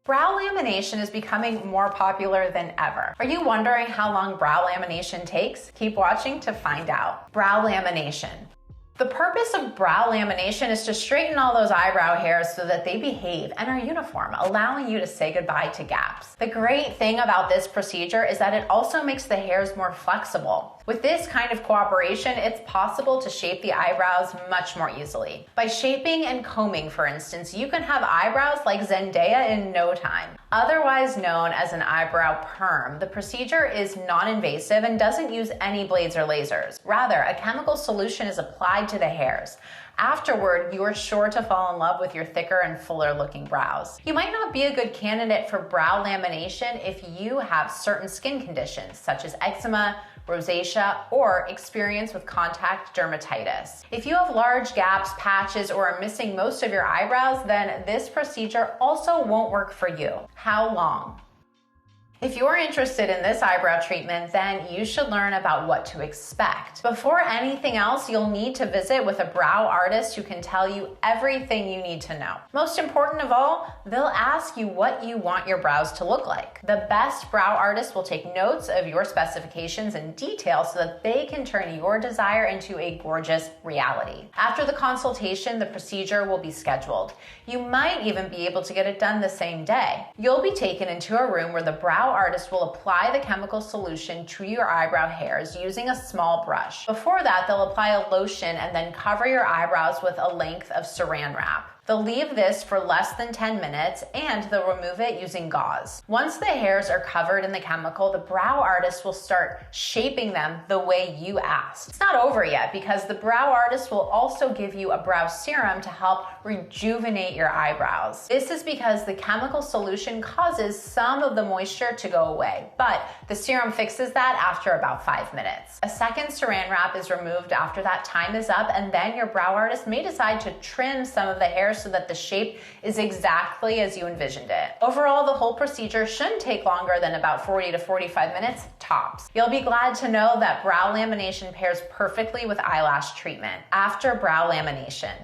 Brow lamination is becoming more popular than ever. Are you wondering how long brow lamination takes? Keep watching to find out. Brow lamination. The purpose of brow lamination is to straighten all those eyebrow hairs so that they behave and are uniform, allowing you to say goodbye to gaps. The great thing about this procedure is that it also makes the hairs more flexible. With this kind of cooperation, it's possible to shape the eyebrows much more easily. By shaping and combing, for instance, you can have eyebrows like Zendaya in no time. Otherwise known as an eyebrow perm, the procedure is non-invasive and doesn't use any blades or lasers. Rather, a chemical solution is applied to the hairs. Afterward, you are sure to fall in love with your thicker and fuller looking brows. You might not be a good candidate for brow lamination if you have certain skin conditions such as eczema, rosacea, or experience with contact dermatitis. If you have large gaps, patches, or are missing most of your eyebrows, then this procedure also won't work for you. How long? If you're interested in this eyebrow treatment, then you should learn about what to expect. Before anything else, you'll need to visit with a brow artist who can tell you everything you need to know. Most important of all, they'll ask you what you want your brows to look like. The best brow artist will take notes of your specifications and details so that they can turn your desire into a gorgeous reality. After the consultation, the procedure will be scheduled. You might even be able to get it done the same day. You'll be taken into a room where the brow artist will apply the chemical solution to your eyebrow hairs using a small brush. Before that, they'll apply a lotion and then cover your eyebrows with a length of saran wrap. They'll leave this for less than 10 minutes and they'll remove it using gauze. Once the hairs are covered in the chemical, the brow artist will start shaping them the way you asked. It's not over yet because the brow artist will also give you a brow serum to help rejuvenate your eyebrows. This is because the chemical solution causes some of the moisture to go away, but the serum fixes that after about 5 minutes. A second saran wrap is removed after that time is up, and then your brow artist may decide to trim some of the hairs so that the shape is exactly as you envisioned it. Overall, the whole procedure shouldn't take longer than about 40 to 45 minutes tops. You'll be glad to know that brow lamination pairs perfectly with eyelash treatment after brow lamination.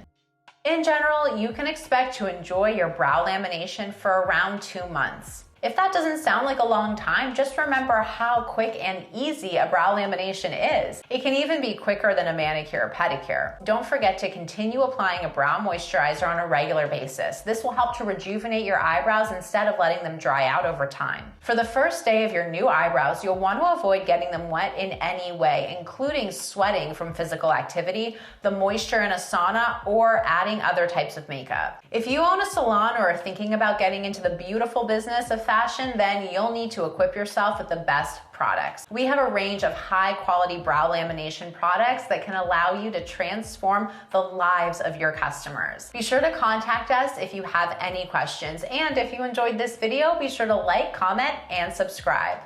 In general, you can expect to enjoy your brow lamination for around 2 months. If that doesn't sound like a long time, just remember how quick and easy a brow lamination is. It can even be quicker than a manicure or pedicure. Don't forget to continue applying a brow moisturizer on a regular basis. This will help to rejuvenate your eyebrows instead of letting them dry out over time. For the first day of your new eyebrows, you'll want to avoid getting them wet in any way, including sweating from physical activity, the moisture in a sauna, or adding other types of makeup. If you own a salon or are thinking about getting into the beautiful business of fashion, then you'll need to equip yourself with the best products. We have a range of high quality brow lamination products that can allow you to transform the lives of your customers. Be sure to contact us if you have any questions, and if you enjoyed this video, be sure to like, comment, and subscribe.